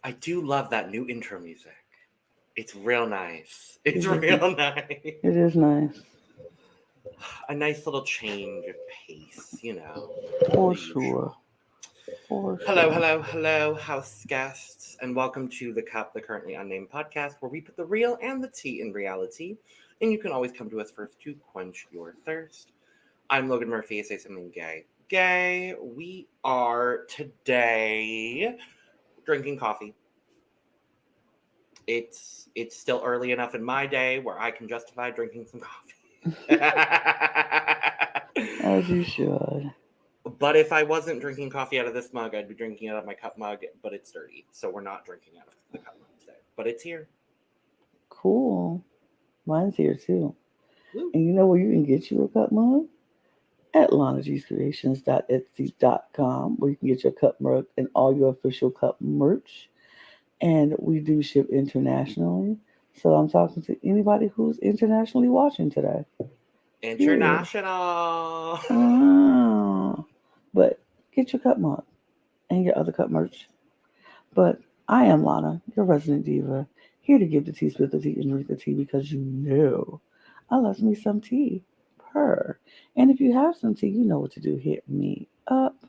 I do love that new intro music. It's real nice. It's real nice. It is nice. A nice little change of pace, you know. For sure. Hello, house guests, and welcome to The Cup, the Currently Unnamed Podcast, where we put the real and the tea in reality, and you can always come to us first to quench your thirst. I'm Logan Murphy. Say something gay. Gay. We are today drinking coffee. It's still early enough in my day where I can justify drinking some coffee. As you should. But if I wasn't drinking coffee out of this mug, I'd be drinking it out of my cup mug, but it's dirty. So we're not drinking out of the cup mug today. But it's here. Cool. Mine's here too. Woo. And you know where you can get you a cup mug? At lanagcreations.etsy.com, where you can get your cup mug and all your official cup merch. And we do ship internationally. So I'm talking to anybody who's internationally watching today. International. But get your cup mug and your other cup merch. But I am Lana, your resident diva, here to give the tea, spit the tea, and drink the tea because you know I love me some tea. Purr. And if you have some tea, you know what to do. Hit me up.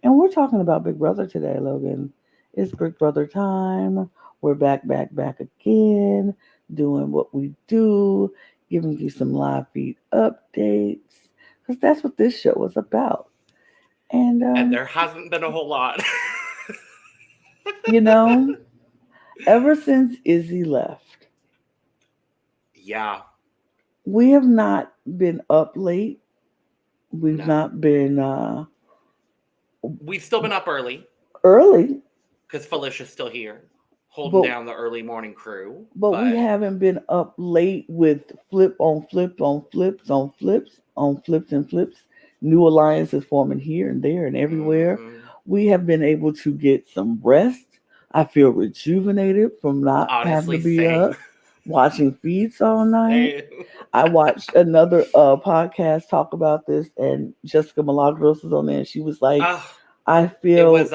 And we're talking about Big Brother today, Logan. It's Big Brother time. We're back again, doing what we do, giving you some live feed updates, because that's what this show is about. And there hasn't been a whole lot. You know, ever since Izzy left. Yeah. We have not been up late. We've not been... We've still been up early. Early. Because Felicia's still here, holding down the early morning crew. But we haven't been up late with flip on flip on flips on flips on flips and flips. New alliances forming here and there and everywhere. Mm-hmm. We have been able to get some rest. I feel rejuvenated from not having to be up watching feeds all night. I watched another podcast talk about this, and Jessica Milagros was on there, and she was like, I feel it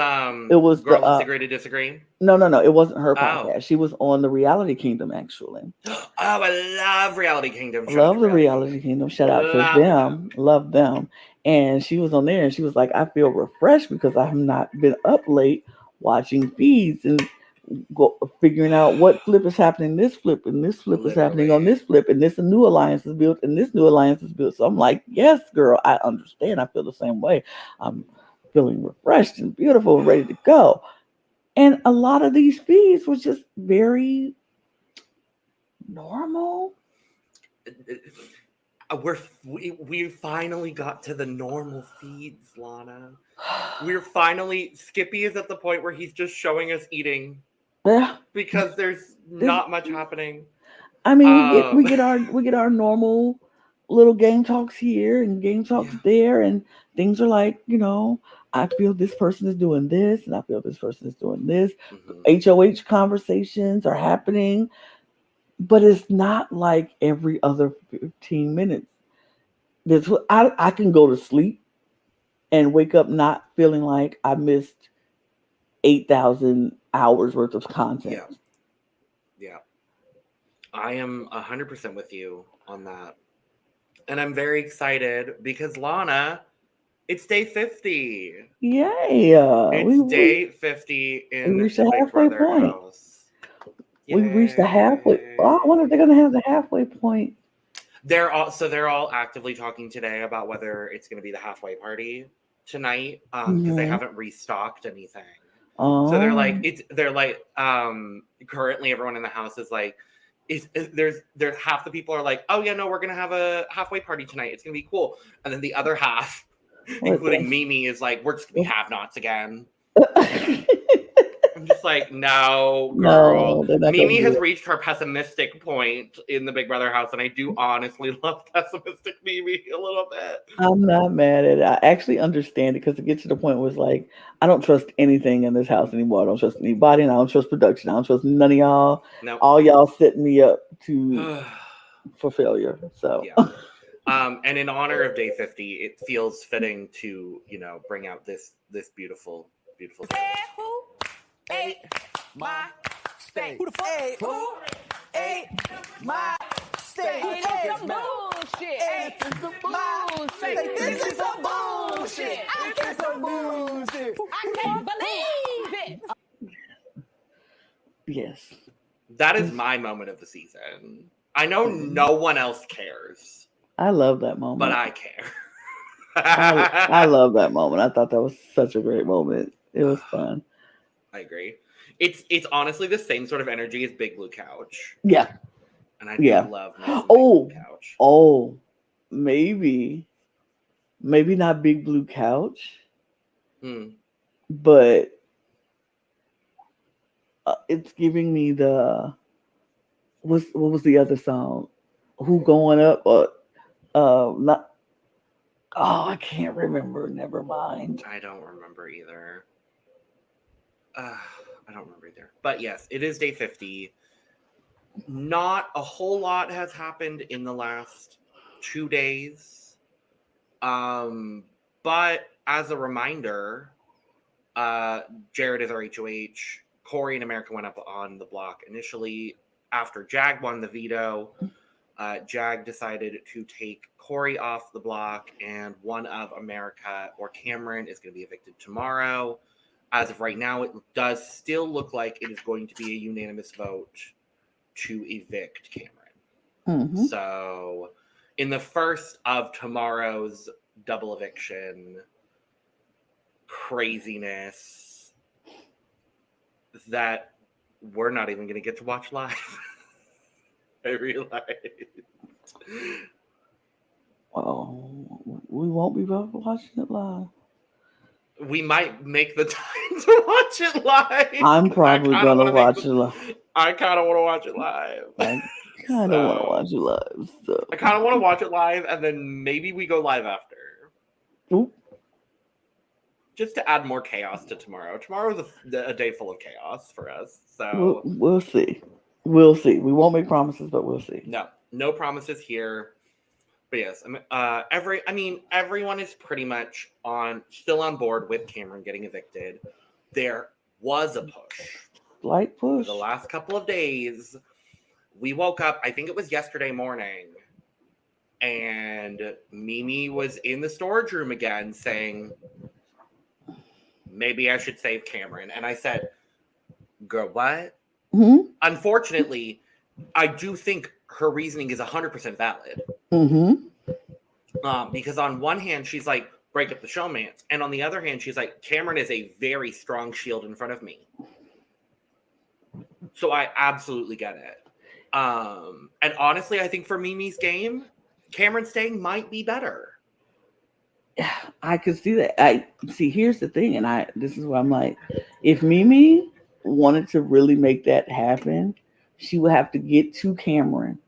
was Girls Agree to Disagree. No, it wasn't her podcast. She was on the Reality Kingdom, actually. Oh, I love Reality Kingdom. Love the Reality Kingdom. Shout out to them. Love them. And she was on there, and she was like, I feel refreshed because I have not been up late watching feeds and figuring out what flip is happening, this flip, and this flip is happening on this flip, and this new alliance is built, and this new alliance is built. So I'm like, yes, girl, I understand. I feel the same way. I'm feeling refreshed and beautiful and ready to go. And a lot of these feeds was just very normal. We finally got to the normal feeds, Lana. We're finally... Skippy is at the point where he's just showing us eating. Yeah. Because there's not much happening. I mean, we get our normal little game talks here and game talks there, and things are like, you know, I feel this person is doing this, and I feel this person is doing this. Mm-hmm. HOH conversations are happening, but it's not like every other 15 minutes. I can go to sleep and wake up not feeling like I missed 8,000 hours worth of content. Yeah. I am 100% with you on that. And I'm very excited because, Lana, it's day 50. Yay. It's day 50 in the Big Brother house. We reached the halfway. Oh, I wonder if they're going to have the halfway point. They're all actively talking today about whether it's going to be the halfway party tonight because they haven't restocked anything. Oh. So they're like currently everyone in the house is like, there's half the people are like, oh yeah, no, we're gonna have a halfway party tonight, it's gonna be cool, and then the other half, including Mimi, is like, we're just gonna be have-nots again. I'm just like, no, girl. No, Mimi has reached her pessimistic point in the Big Brother house, and I do honestly love pessimistic Mimi a little bit. I'm not mad at it. I actually understand it because it gets to the point where it's like, I don't trust anything in this house anymore. I don't trust anybody, and I don't trust production. I don't trust none of y'all. No. All y'all setting me up for failure. So yeah. And in honor of day 50, it feels fitting to, bring out this beautiful thing. Who ate my steak? Who the fuck? Who ate my steak? This is some bullshit. This is some bullshit. This is some bullshit. This is some bullshit. I can't believe it. Yes. That is my moment of the season. I know no one else cares. I love that moment. But I care. I love that moment. I thought that was such a great moment. It was fun. I agree. It's honestly the same sort of energy as Big Blue Couch. Yeah. And I do love Big Blue Couch. Oh, maybe not Big Blue Couch. But it's giving me the what was the other song? Who Going Up? Not. Oh, I can't remember. Never mind. I don't remember either. I don't remember either. But yes, it is day 50. Not a whole lot has happened in the last 2 days. But as a reminder, Jared is our HOH. Corey and America went up on the block initially. After Jag won the veto, Jag decided to take Corey off the block, and one of America or Cameron is going to be evicted tomorrow. As of right now, it does still look like it is going to be a unanimous vote to evict Cameron. Mm-hmm. So, in the first of tomorrow's double eviction craziness that we're not even going to get to watch live. I realized. Oh, we won't be watching it live. We might make the time to watch it live. I'm probably gonna watch it live. I kind of want to watch it live. I kind of want to watch it live. So. I kind of want to watch it live, and then maybe we go live after. Ooh. Just to add more chaos to tomorrow. Tomorrow is a day full of chaos for us. So we'll see. We'll see. We won't make promises, but we'll see. No promises here. But yes, everyone is pretty much still on board with Cameron getting evicted. There was a push. Light push. For the last couple of days, we woke up, I think it was yesterday morning, and Mimi was in the storage room again saying, maybe I should save Cameron. And I said, girl, what? Mm-hmm. Unfortunately, I do think her reasoning is 100% valid. Mm-hmm. Because on one hand, she's like, break up the showmance. And on the other hand, she's like, Cameron is a very strong shield in front of me. So I absolutely get it. And honestly, I think for Mimi's game, Cameron staying might be better. I could see that. Here's the thing, and this is where I'm like, if Mimi wanted to really make that happen, she would have to get to Cameron,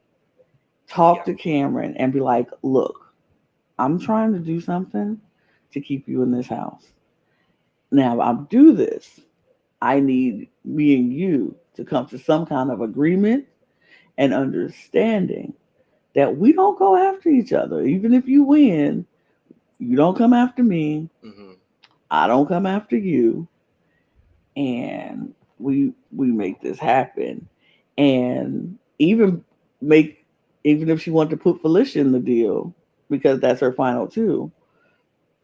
talk to Cameron, and be like, look, I'm trying to do something to keep you in this house. Now, I'll do this. I need me and you to come to some kind of agreement and understanding that we don't go after each other. Even if you win, you don't come after me. Mm-hmm. I don't come after you. And we make this happen. And even if she wanted to put Felicia in the deal, because that's her final two,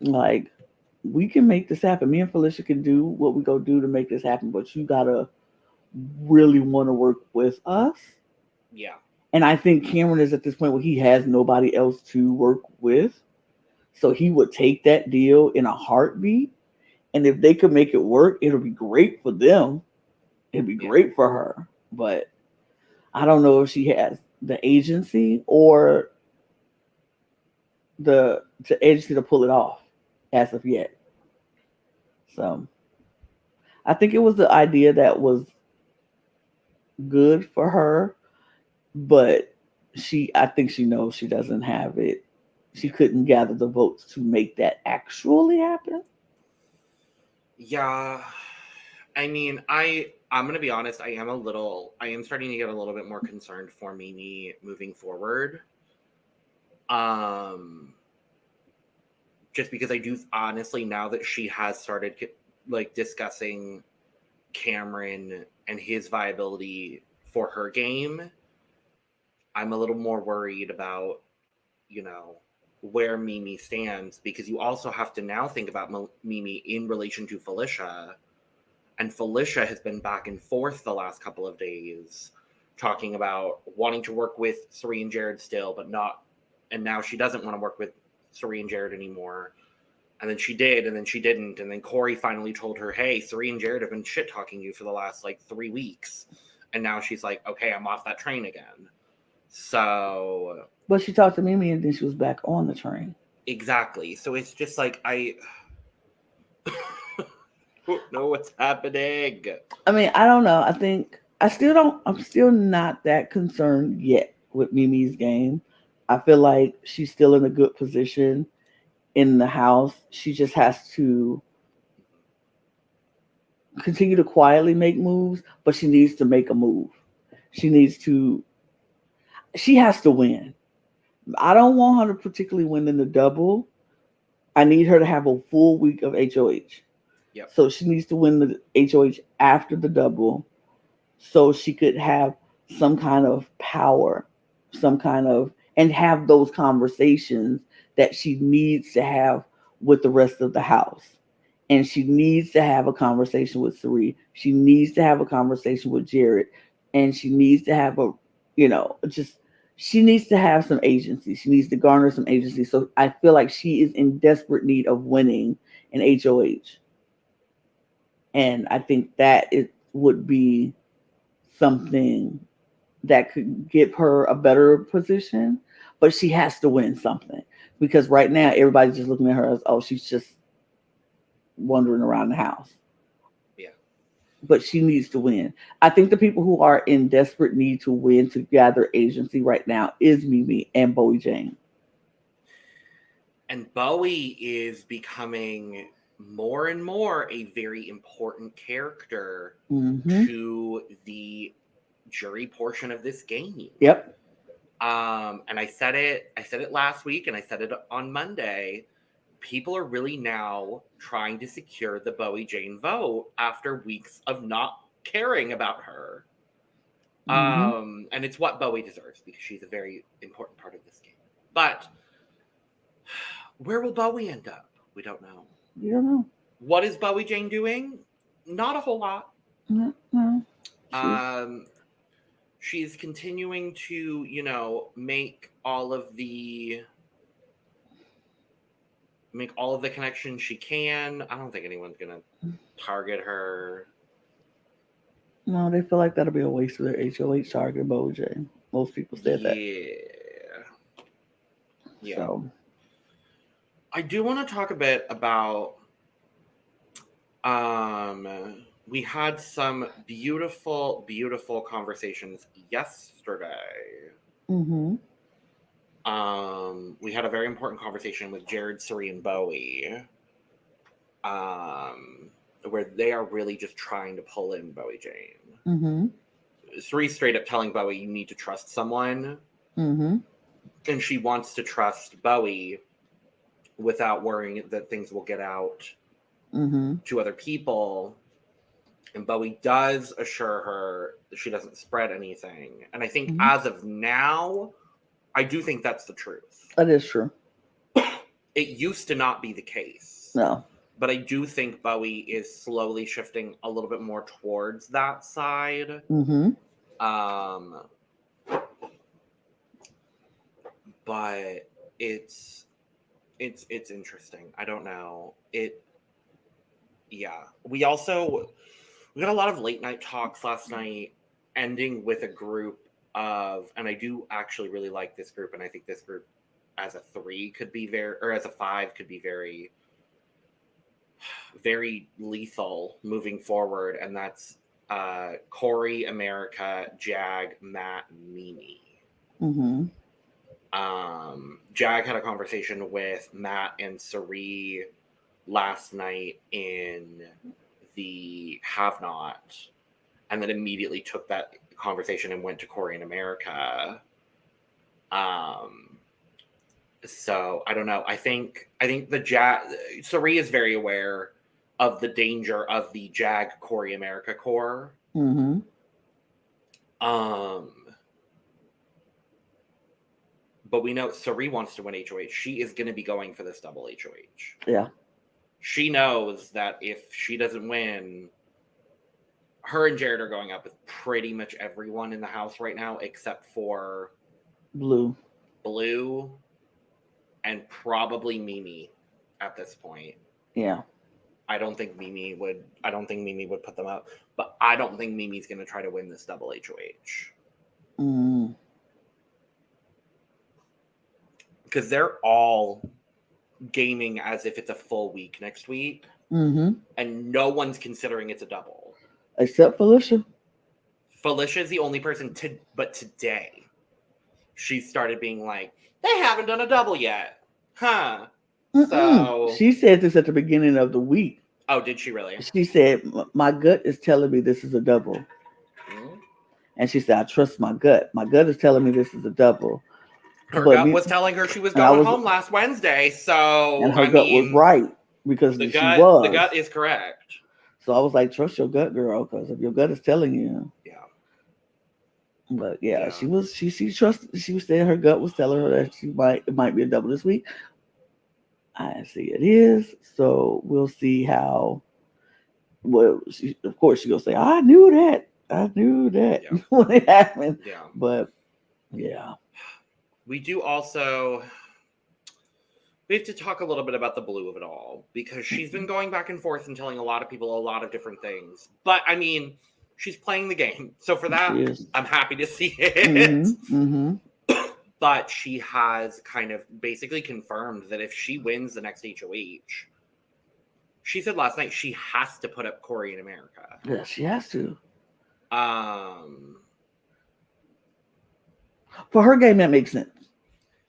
like, we can make this happen. Me and Felicia can do what we go do to make this happen, but you gotta really want to work with us. Yeah. And I think Cameron is at this point where he has nobody else to work with. So he would take that deal in a heartbeat. And if they could make it work, it'll be great for them. It'd be great for her. But I don't know if she has the agency or the agency to pull it off as of yet. So I think it was the idea that was good for her, but I think she knows she doesn't have it. She couldn't gather the votes to make that actually happen. Yeah. I mean, I'm gonna be honest, I am starting to get a little bit more concerned for Mimi moving forward. Just because I do honestly, now that she has started like discussing Cameron and his viability for her game, I'm a little more worried about, where Mimi stands, because you also have to now think about Mimi in relation to Felicia. And Felicia has been back and forth the last couple of days, talking about wanting to work with Suri and Jared still, but not. And now she doesn't want to work with Suri and Jared anymore. And then she did, and then she didn't. And then Corey finally told her, hey, Suri and Jared have been shit-talking you for the last, 3 weeks. And now she's like, okay, I'm off that train again. So... But she talked to Mimi, and then she was back on the train. Exactly. So it's just like, I don't know what's happening. I mean, I don't know. I'm still not that concerned yet with Mimi's game. I feel like she's still in a good position in the house. She just has to continue to quietly make moves, but she needs to make a move. She has to win. I don't want her to particularly win in the double. I need her to have a full week of HOH. Yep. So she needs to win the HOH after the double, so she could have some kind of power, and have those conversations that she needs to have with the rest of the house. And she needs to have a conversation with Suri. She needs to have a conversation with Jared. And she needs to have she needs to have some agency. She needs to garner some agency. So I feel like she is in desperate need of winning an HOH. And I think that it would be something that could give her a better position, but she has to win something, because right now everybody's just looking at her as, oh, she's just wandering around the house. Yeah. But she needs to win. I think the people who are in desperate need to win, to gather agency right now, is Mimi and Bowie Jane. And Bowie is becoming more and more a very important character to the jury portion of this game. Yep. And I said it last week, and I said it on Monday. People are really now trying to secure the Bowie Jane vote after weeks of not caring about her. And it's what Bowie deserves, because she's a very important part of this game. But where will Bowie end up? We don't know. You don't know. What is Bowie Jane doing? Not a whole lot. No. She's continuing to, make all of the connections she can. I don't think anyone's gonna target her. No, they feel like that'll be a waste of their HOH target, Bowie Jane. Most people said that. Yeah. So I do want to talk a bit about we had some beautiful, beautiful conversations yesterday. We had a very important conversation with Jared, Suri, and Bowie, where they are really just trying to pull in Bowie Jane. Suri straight up telling Bowie, you need to trust someone. And she wants to trust Bowie without worrying that things will get out to other people. And Bowie does assure her that she doesn't spread anything. And I think as of now, I do think that's the truth. That is true. It used to not be the case. No. But I do think Bowie is slowly shifting a little bit more towards that side. But it's interesting. I don't know. Yeah. We got a lot of late night talks last night, ending with a group of, and I do actually really like this group, and I think this group as a 3 could be very, or as a 5 could be very very lethal moving forward, and that's Corey, America, Jag, Matt, Mimi. Mm-hmm. Jag had a conversation with Matt and Sari last night in the Have Not, and then immediately took that conversation and went to Corey and America. So I don't know. I think the Jag Sari is very aware of the danger of the Jag Corey America core. Mm-hmm. But we know Sari wants to win HOH. She is going to be going for this double HOH. Yeah. She knows that if she doesn't win, her and Jared are going up with pretty much everyone in the house right now, except for Blue, and probably Mimi at this point. Yeah. I don't think Mimi would put them up, but I don't think Mimi's going to try to win this double HOH. Mm. Because they're all gaming as if it's a full week next week, Mm-hmm. and no one's considering it's a double. Except Felicia. Felicia is the only person but today she started being like, they haven't done a double yet. Huh. Mm-mm. So She said this at the beginning of the week. Oh, did she really? She said, my gut is telling me this is a double. Mm-hmm. And she said, I trust my gut. My gut is telling me this is a double. Her gut was telling her she was going home last Wednesday, so and her gut was right because the gut is correct. So I was like, trust your gut, girl, because if your gut is telling you. Yeah. But yeah, she said her gut was telling her that it might be a double this week. I see it is. So we'll see how. Well, of course she's gonna say, I knew that Yeah. when it happened. Yeah. But yeah. We have to talk a little bit about the Blue of it all, because she's been going back and forth and telling a lot of people a lot of different things. But I mean, she's playing the game. So for that, I'm happy to see it. Mm-hmm. Mm-hmm. But she has kind of basically confirmed that if she wins the next HOH, she said last night she has to put up Corey in America. Yeah, she has to. For her game, that makes sense.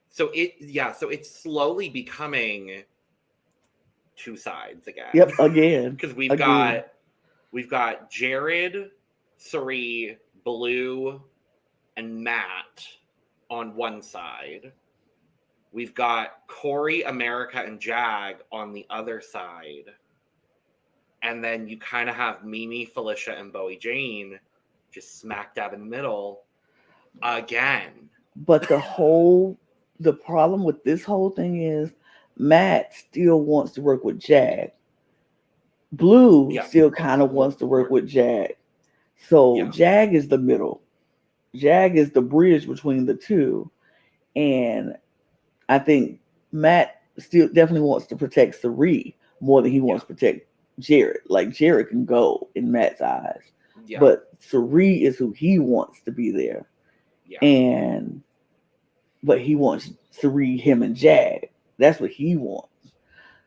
So it's slowly becoming two sides again. Yep, again. Because we've got Jared, Sari, Blue, and Matt on one side. We've got Corey, America, and Jag on the other side. And then you kind of have Mimi, Felicia, and Bowie Jane just smack dab in the middle again. But the problem with this whole thing is Matt still wants to work with Jag. Blue still kind of wants to work with Jag. So Jag is the middle. Jag is the bridge between the two. And I think Matt still definitely wants to protect Sari more than he wants to protect Jared. Like Jared can go in Matt's eyes. Yeah. But Sari is who he wants to be there. Yeah. But he wants Sari, him, and Jag. That's what he wants.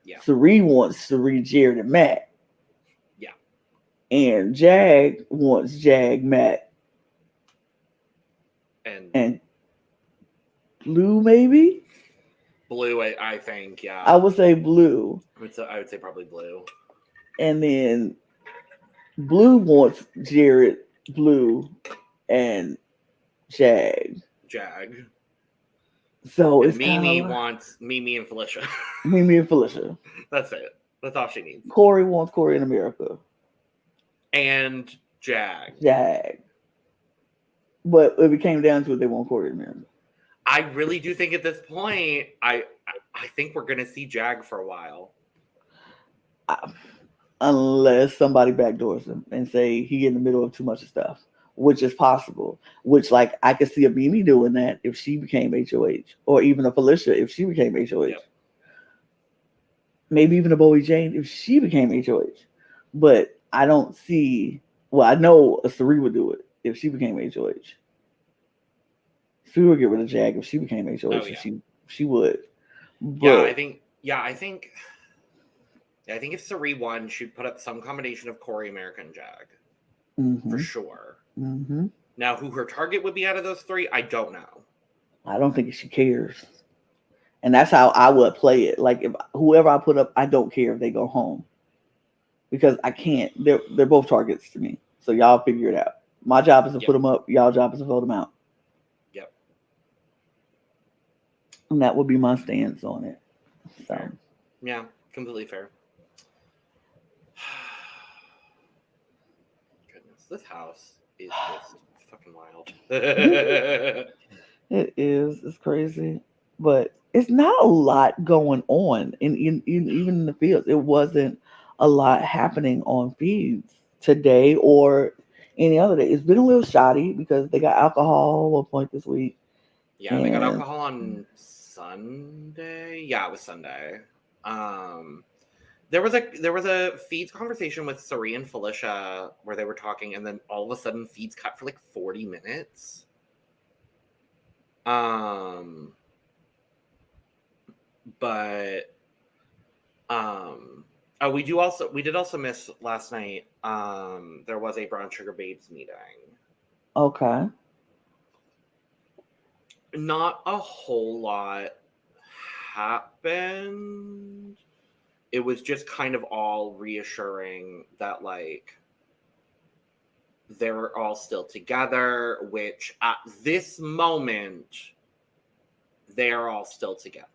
Yeah. Sari wants Sari, Jared, and Matt. Yeah. And Jag wants Jag, Matt, and Blue, maybe? Blue, I think, yeah. I would say Blue. I would say probably Blue. And then Blue wants Jared, Blue, and Jag. So and it's Mimi wants Mimi and Felicia. Mimi and Felicia. That's it. That's all she needs. Corey wants Corey in America. And Jag. But if it came down to it, they want Corey in America. I really do think at this point, I think we're going to see Jag for a while. Unless somebody backdoors him and say he in the middle of too much stuff, which is possible. Which, like, I could see a Mimi doing that if she became HOH, or even a Felicia if she became HOH. Yep. Maybe even a Bowie Jane if she became HOH. But I don't see. Well, I know a Sari would do it if she became HOH. She would get rid of Jag if she became HOH. She would. But, I think. I think if Sari won, she'd put up some combination of Corey, America, and Jag. For sure. Now, who her target would be out of those three, I don't know. I don't think she cares. And that's how I would play it. Like, if whoever I put up, I don't care if they go home. Because I can't. They're both targets to me. So y'all figure it out. My job is to put them up. Y'all job is to vote them out. Yep. And that would be my stance on it. So. Yeah, completely fair. Goodness, this house is just fucking wild. It is. It's crazy. But it's not a lot going on even in the fields. It wasn't a lot happening on feeds today or any other day. It's been a little shoddy because they got alcohol at one point this week. Yeah, they got alcohol on Sunday. Yeah, it was Sunday. There was a feeds conversation with Sari and Felicia where they were talking, and then all of a sudden feeds cut for like 40 minutes. We did also miss last night. There was a Brown Sugar Babes meeting. Okay. Not a whole lot happened. It was just kind of all reassuring that like they're all still together, which at this moment they are all still together.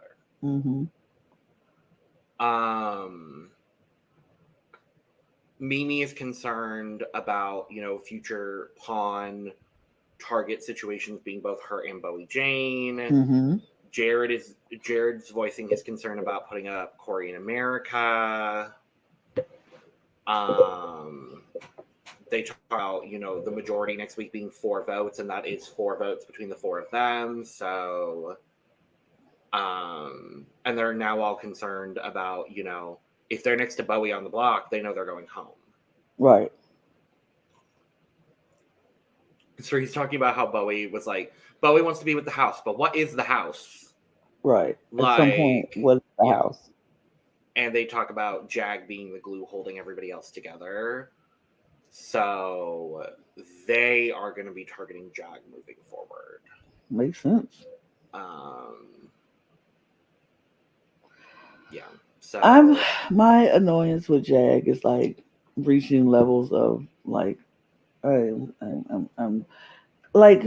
Mimi is concerned about, future pawn target situations being both her and Bowie Jane. Jared's voicing his concern about putting up Corey in America. They talk about, the majority next week being 4 votes, and that is 4 votes between the 4 of them. So, and they're now all concerned about, if they're next to Bowie on the block, they know they're going home. Right. So he's talking about how Bowie was like, Bowie wants to be with the house, but what is the house? Right. At some point, what is the house? And they talk about Jag being the glue holding everybody else together. So they are going to be targeting Jag moving forward. Makes sense. Yeah. So my annoyance with Jag is like reaching levels of like, I'm like,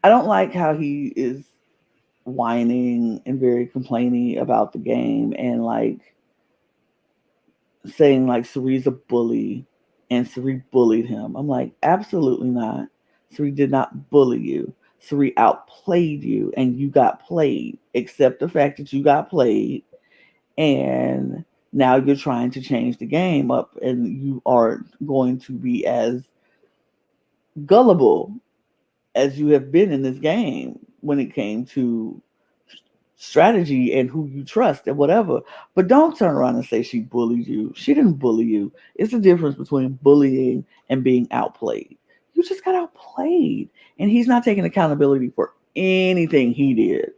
I don't like how he is whining and very complaining about the game and like saying like Sari's a bully and Sari bullied him. I'm like, absolutely not. Sari did not bully you. Sari outplayed you and you got played. Accept the fact that you got played and now you're trying to change the game up and you are going to be as gullible as you have been in this game when it came to strategy and who you trust and whatever. But don't turn around and say she bullied you. She didn't bully you. It's the difference between bullying and being outplayed. You just got outplayed. And he's not taking accountability for anything he did.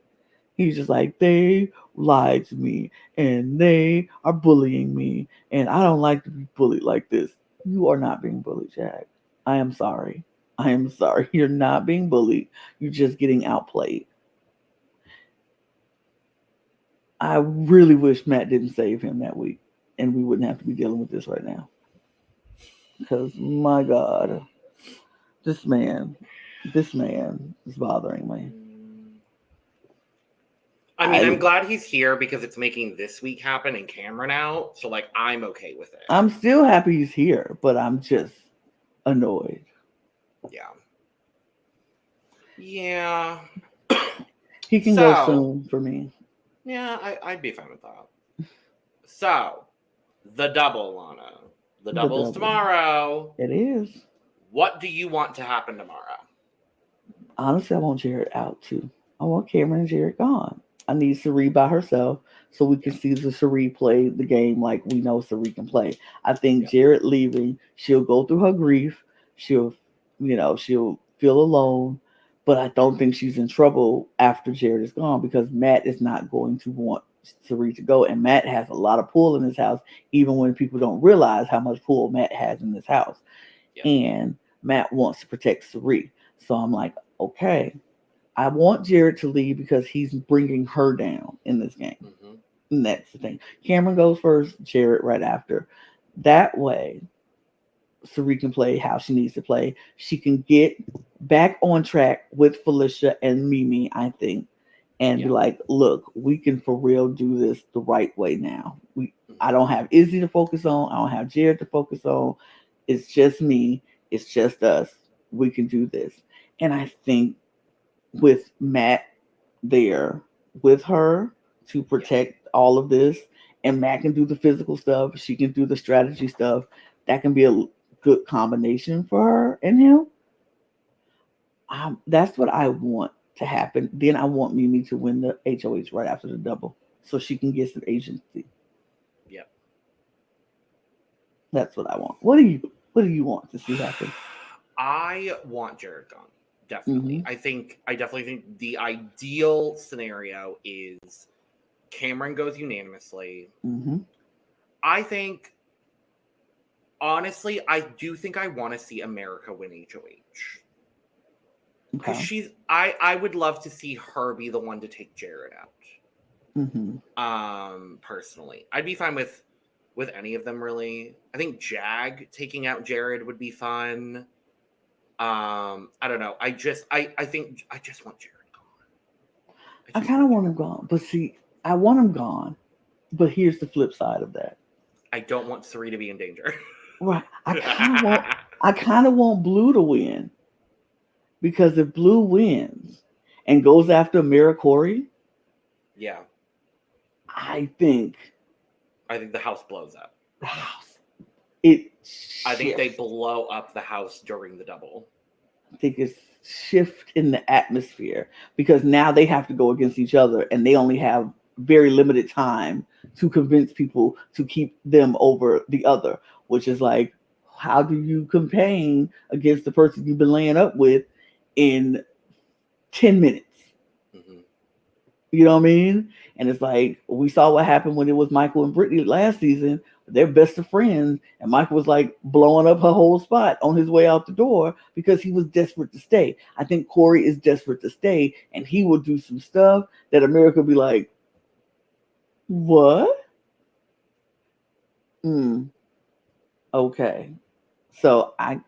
He's just like, they lied to me and they are bullying me and I don't like to be bullied like this. You are not being bullied, Jag. I am sorry. You're not being bullied. You're just getting outplayed. I really wish Matt didn't save him that week and we wouldn't have to be dealing with this right now. Because, my God, this man is bothering me. I mean, I'm glad he's here because it's making this week happen and Cameron out. So, like, I'm okay with it. I'm still happy he's here, but I'm just annoyed. Yeah. He can go soon for me. Yeah, I'd be fine with that. So, the double, Lana. The double's tomorrow. It is. What do you want to happen tomorrow? Honestly, I want Jared out too. I want Cameron and Jared gone. I need Sari by herself so we can see the Sari play the game like we know Sari can play. I think Jared leaving, she'll go through her grief. She'll feel alone. But I don't think she's in trouble after Jared is gone because Matt is not going to want Cirie to go. And Matt has a lot of pull in his house, even when people don't realize how much pull Matt has in this house. Yeah. And Matt wants to protect Cirie. So I'm like, okay, I want Jared to leave because he's bringing her down in this game. Mm-hmm. And that's the thing. Cameron goes first, Jared right after. That way, Cirie can play how she needs to play. She can get back on track with Felicia and Mimi, I think, and be like, look, we can for real do this the right way now. I don't have Izzy to focus on. I don't have Jared to focus on. It's just me. It's just us. We can do this. And I think with Matt there with her to protect all of this, and Matt can do the physical stuff, she can do the strategy stuff, that can be a good combination for her and him. That's what I want to happen. Then I want Mimi to win the HOH right after the double so she can get some agency. Yep. That's what I want. What do you want to see happen? I want Jared gone. Definitely. Mm-hmm. I definitely think the ideal scenario is Cameron goes unanimously. Mm-hmm. I think, honestly, I do think I want to see America win HOH. Because I would love to see her be the one to take Jared out. Mm-hmm. Personally, I'd be fine with any of them, really. I think Jag taking out Jared would be fun. I don't know. I think I just want Jared gone. I kind of want him gone, but see, I want him gone. But here's the flip side of that. I don't want Cirie to be in danger. Right. I kind of want Blue to win. Because if Blue wins and goes after Corey, yeah, I think the house blows up. The house. I think they blow up the house during the double. I think it's shift in the atmosphere because now they have to go against each other and they only have very limited time to convince people to keep them over the other, which is like, how do you campaign against the person you've been laying up with in 10 minutes? Mm-hmm. You know what I mean? And it's like, we saw what happened when it was Michael and Brittany last season. They're best of friends. And Michael was like blowing up her whole spot on his way out the door because he was desperate to stay. I think Corey is desperate to stay and he will do some stuff that America will be like, what? Okay. So I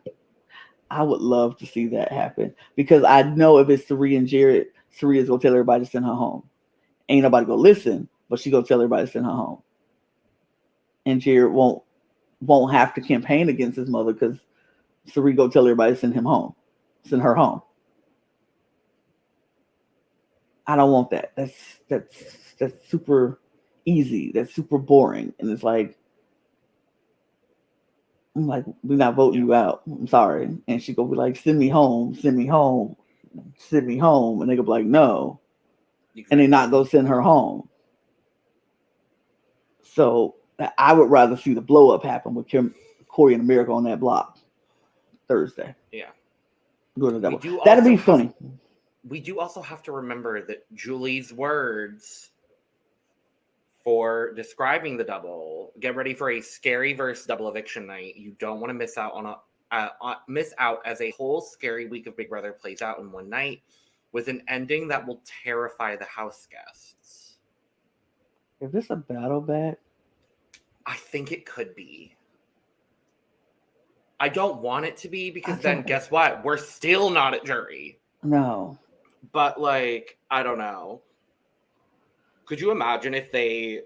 would love to see that happen because I know if it's Cirie and Jared, Cirie is going to tell everybody to send her home. Ain't nobody going to listen, but she going to tell everybody to send her home. And Jared won't have to campaign against his mother because Cirie go tell everybody to send her home. I don't want that. That's super easy. That's super boring. And it's like, I'm like, we're not voting you out. I'm sorry. And she go be like, send me home. And they go be like, no. Exactly. And they not go send her home. So I would rather see the blow up happen with Corey and America on that block Thursday. Yeah. That'd be funny. We do also have to remember that Julie's words for describing the double, get ready for a scary verse double eviction night. You don't want to miss out as a whole scary week of Big Brother plays out in one night with an ending that will terrify the house guests. Is this a battle bet? I think it could be. I don't want it to be because then guess what? We're still not at jury. No. But like, I don't know. Could you imagine if they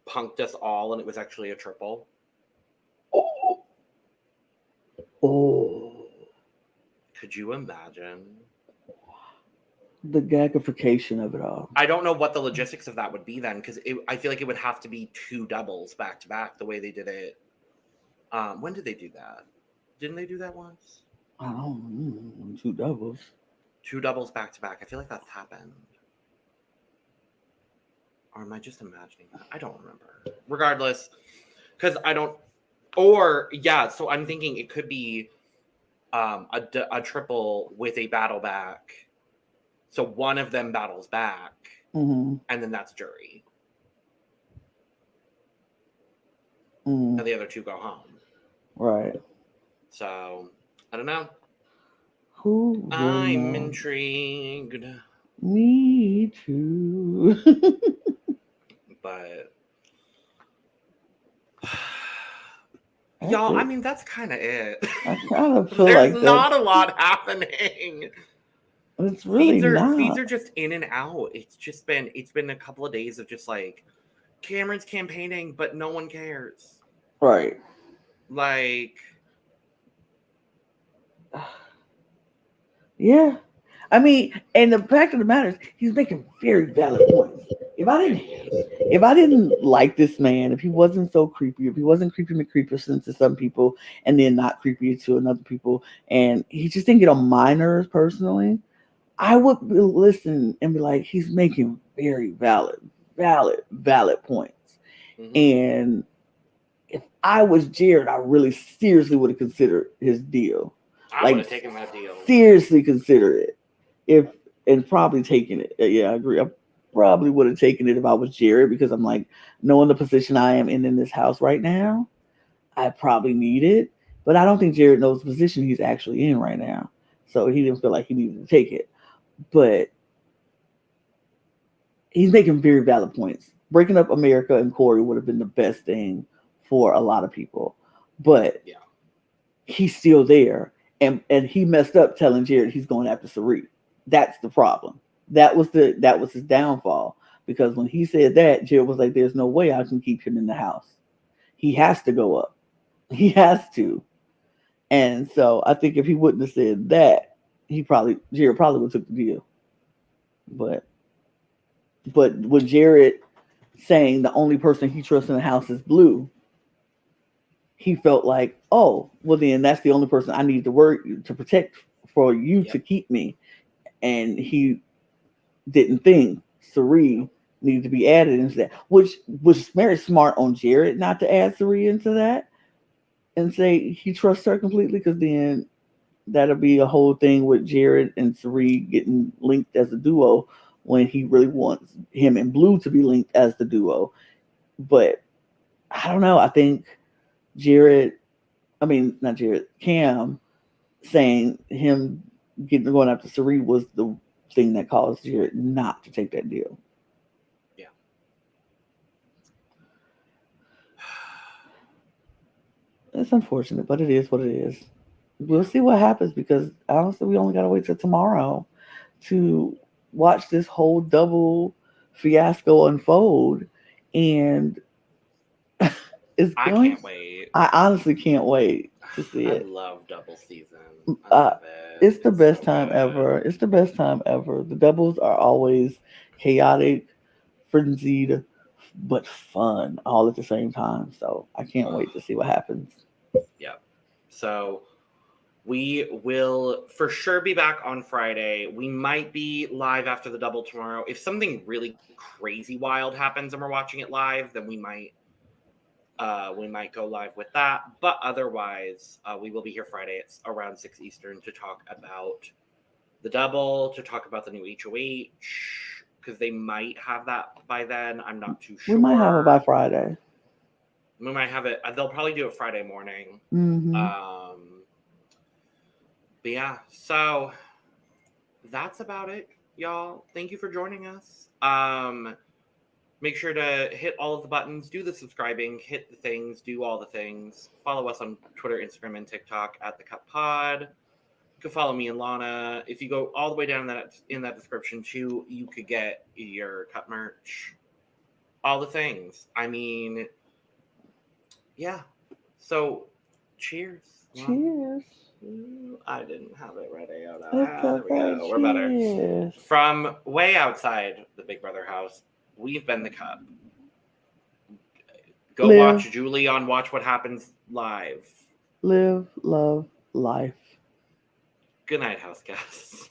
punked us all and it was actually a triple? Oh. Could you imagine? The gagification of it all. I don't know what the logistics of that would be then, because I feel like it would have to be two doubles back to back the way they did it. When did they do that? Didn't they do that once? I don't know. Two doubles. Two doubles back to back. I feel like that's happened. Or am I just imagining that? I don't remember. Regardless, because I don't... Or, yeah, so I'm thinking it could be a triple with a battle back. So one of them battles back, and then that's jury. and the other two go home. Right. So I don't know. Who I'm knows? intrigued. Me too. But y'all, I mean, that's kind of it. I kind of feel There's like not a lot happening. It's really feeds not. are just in and out. It's been a couple of days of just like Cameron's campaigning, but no one cares. Right. Like, yeah. I mean, and the fact of the matter is, he's making very valid points. If I didn't like this man, if he wasn't so creepy, if he wasn't creepy McCreeperson to some people, and then not creepy to another people, and he just didn't get on my nerves personally, I would listen and be like, he's making very valid points. And if I was Jared, I really seriously would have considered his deal. I would have taken that deal. Seriously consider it. And probably taken it. Yeah, I agree. I probably would have taken it if I was Jared, because I'm like, knowing the position I am in this house right now, I probably need it. But I don't think Jared knows the position he's actually in right now. So he didn't feel like he needed to take it. But he's making very valid points. Breaking up America and Corey would have been the best thing for a lot of people. But yeah, he's still there. And he messed up telling Jared he's going after Sari. That's the problem. That was his downfall. Because when he said that, Jared was like, there's no way I can keep him in the house. He has to go up. He has to. And so I think if he wouldn't have said that, Jared probably would have took the deal. But with Jared saying the only person he trusts in the house is Blue, he felt like, oh, well then that's the only person I need to work to protect for you to keep me. And he didn't think Sari needed to be added into that, which was very smart on Jared not to add Sari into that and say he trusts her completely, because then that'll be a whole thing with Jared and Sari getting linked as a duo when he really wants him and Blue to be linked as the duo. But I don't know. I think Cam saying him going after Sari was the thing that caused Jared not to take that deal. Yeah. It's unfortunate, but it is what it is. We'll see what happens, because honestly, we only got to wait till tomorrow to watch this whole double fiasco unfold. And I can't wait. I honestly can't wait to see it. I love double season. I love it. It's the best time ever. It's the best time ever. The doubles are always chaotic, frenzied, but fun all at the same time. So I can't wait to see what happens. Yeah. So we will for sure be back on Friday. We might be live after the double tomorrow. If something really crazy wild happens and we're watching it live, then we might go live with that. But otherwise, we will be here Friday at around 6 Eastern to talk about the double, to talk about the new HOH, because they might have that by then. I'm not too sure. We might have it by Friday. We might have it. They'll probably do it Friday morning. Mm-hmm. But yeah, so that's about it, y'all. Thank you for joining us. Make sure to hit all of the buttons, do the subscribing, hit the things, do all the things. Follow us on Twitter, Instagram, and TikTok at The Cup Pod. You can follow me and Lana. If you go all the way down in that description too, you could get your cup merch. All the things. I mean, yeah. So, cheers. Cheers. I didn't have it ready. Oh, no. There we go. We're better. From way outside the Big Brother house, we've been The Cup. Go watch Julie on Watch What Happens Live. Live, love, life. Good night, house guests.